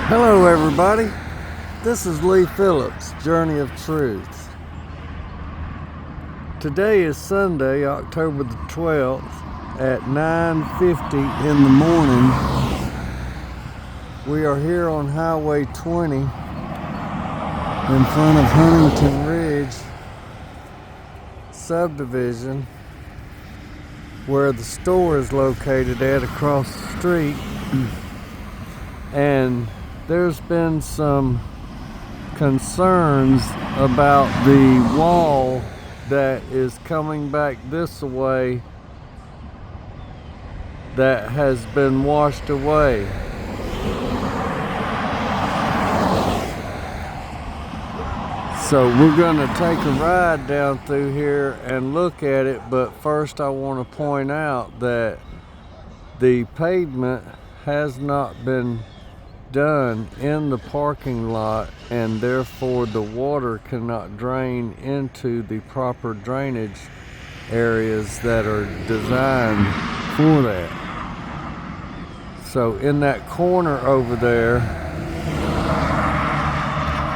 Hello everybody, this is Lee Phillips, Journey of Truth. Today is Sunday, October the 12th at 9:50 in the morning. We are here on Highway 20 in front of Huntington Ridge subdivision where the store is located at across the street. And there's been some concerns about the wall that is coming back this way that has been washed away. So we're going to take a ride down through here and look at it, but first I want to point out that the pavement has not been done in the parking lot, and therefore the water cannot drain into the proper drainage areas that are designed for that. So in that corner over there,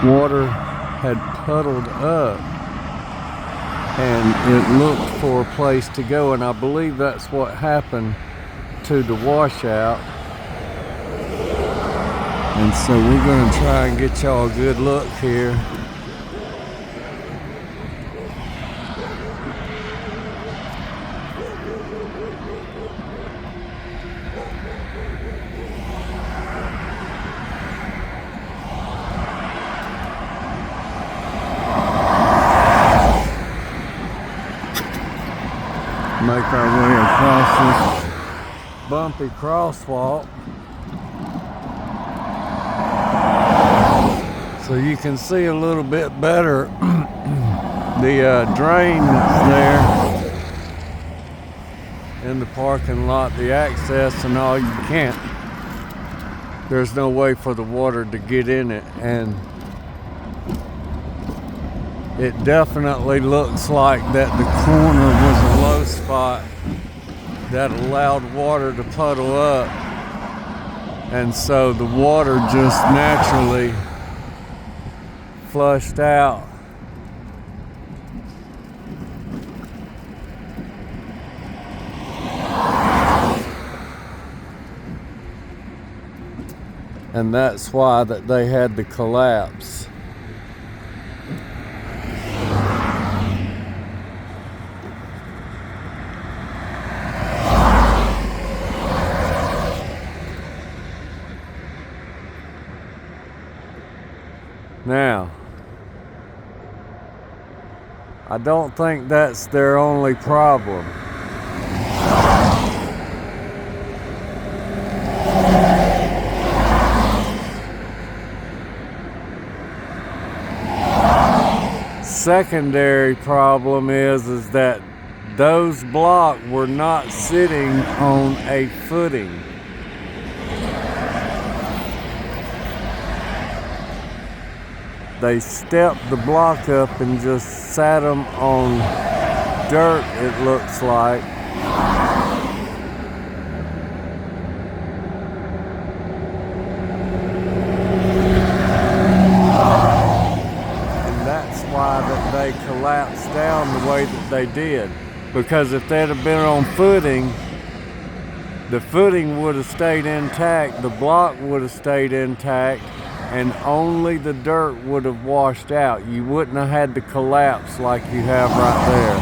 water had puddled up and it looked for a place to go, and I believe that's what happened to the washout. And so we're going to try and get y'all a good look here. Make our way across this bumpy crosswalk, so you can see a little bit better the drain that's there in the parking lot, the access and all. You can't, there's no way for the water to get in it, and it definitely looks like that the corner was a low spot that allowed water to puddle up, and so the water just naturally flushed out. And that's why that they had to collapse. Now, I don't think that's their only problem. Secondary problem is that those blocks were not sitting on a footing. They stepped the block up and just sat them on dirt, it looks like. And that's why that they collapsed down the way that they did. Because if they'd have been on footing, the footing would have stayed intact, the block would have stayed intact, and only the dirt would have washed out. You wouldn't have had to collapse like you have right there.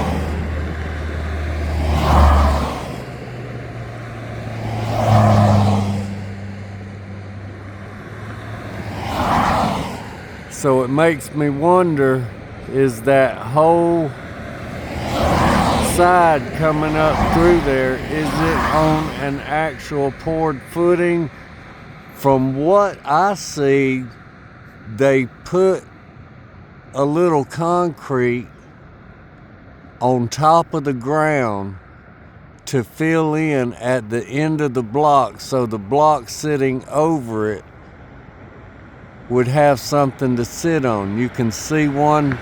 So it makes me wonder, is that whole side coming up through there, is it on an actual poured footing? From what I see, they put a little concrete on top of the ground to fill in at the end of the block, so the block sitting over it would have something to sit on. You can see one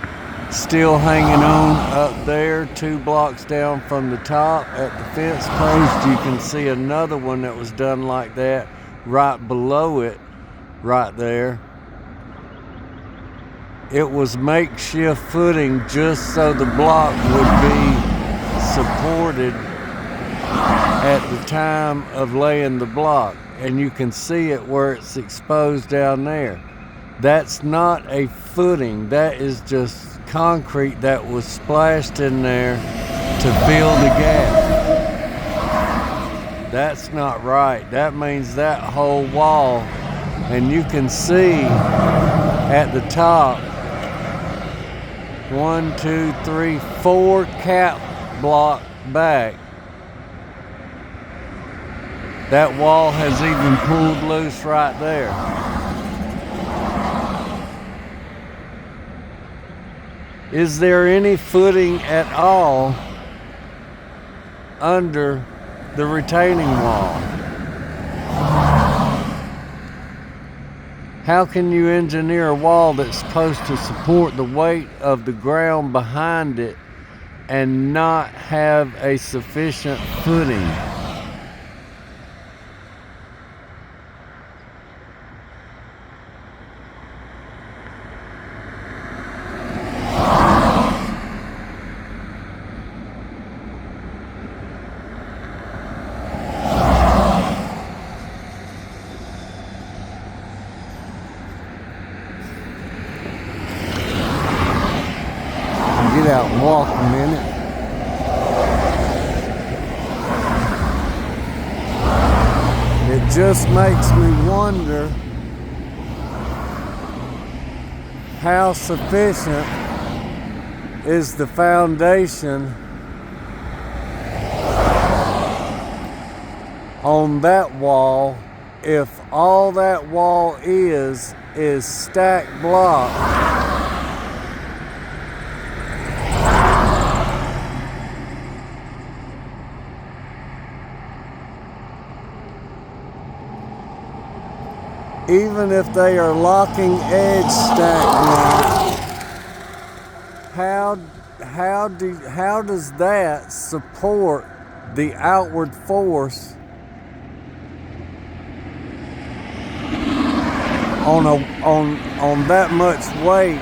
still hanging on up there 2 blocks down from the top at the fence post. You can see another one that was done like that right below it right there. It was makeshift footing just so the block would be supported at the time of laying the block. And you can see it where it's exposed down there. That's not a footing. That is just concrete that was splashed in there to fill the gap. That's not right. That means that whole wall, and you can see at the top, 1, 2, 3, 4 cap block back. That wall has even pulled loose right there. Is there any footing at all under the retaining wall? How can you engineer a wall that's supposed to support the weight of the ground behind it and not have a sufficient footing? Get out and walk a minute. It just makes me wonder how sufficient is the foundation on that wall if all that wall is stacked block. Even if they are locking edge stack block, how does that support the outward force on that much weight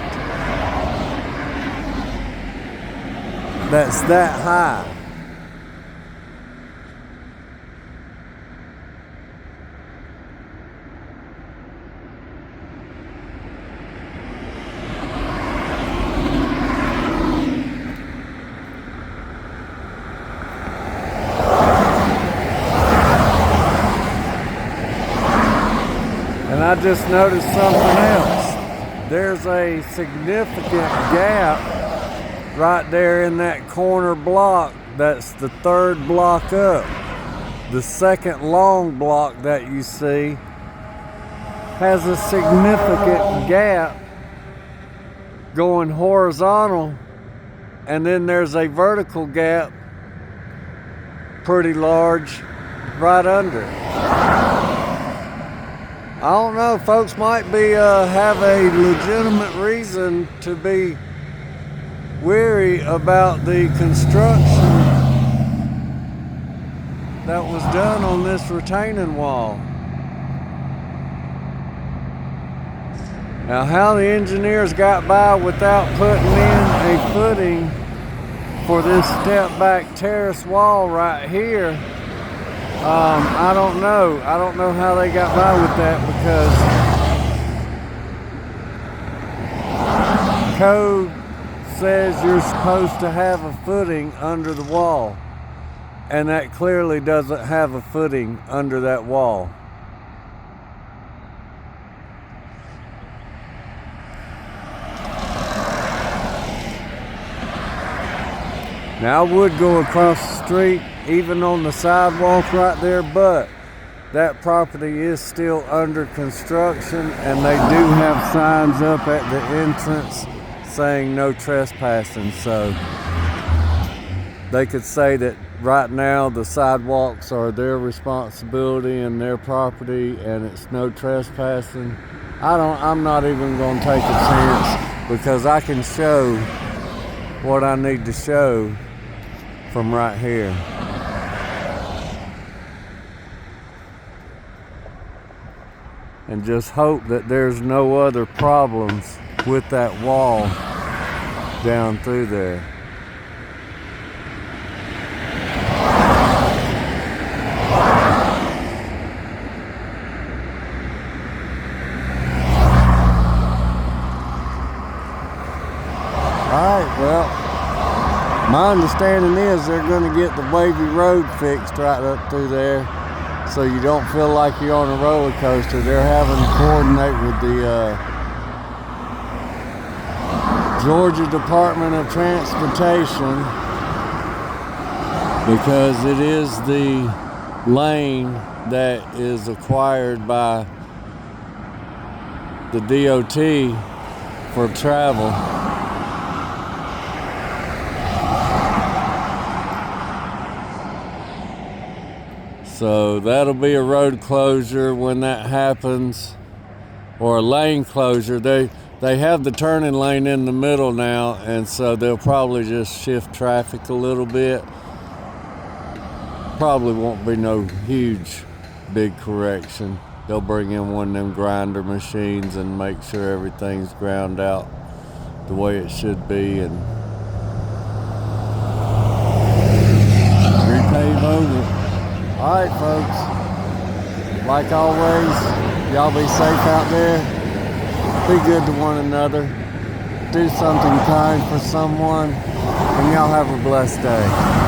that's that high? And I just noticed something else. There's a significant gap right there in that corner block. That's the third block up. The second long block that you see has a significant gap going horizontal, and then there's a vertical gap pretty large right under it. I don't know, folks might be have a legitimate reason to be weary about the construction that was done on this retaining wall. Now, how the engineers got by without putting in a footing for this step back terrace wall right here, I don't know. I don't know how they got by with that, because code says you're supposed to have a footing under the wall, and that clearly doesn't have a footing under that wall. Now, I would go across the street, even on the sidewalk right there, but that property is still under construction, and they do have signs up at the entrance saying no trespassing. So they could say that right now the sidewalks are their responsibility and their property, and it's no trespassing. I'm not even going to take a chance, because I can show what I need to show from right here. and just hope that there's no other problems with that wall down through there. Alright, well, my understanding is they're going to get the wavy road fixed right up through there so you don't feel like you're on a roller coaster. They're having to coordinate with the Georgia Department of Transportation because it is the lane that is acquired by the DOT for travel. So that'll be a road closure when that happens, or a lane closure. They have the turning lane in the middle now, and so they'll probably just shift traffic a little bit. Probably won't be no huge, big correction. They'll bring in one of them grinder machines and make sure everything's ground out the way it should be and repave over. Alright folks, like always, y'all be safe out there, be good to one another, do something kind for someone, and y'all have a blessed day.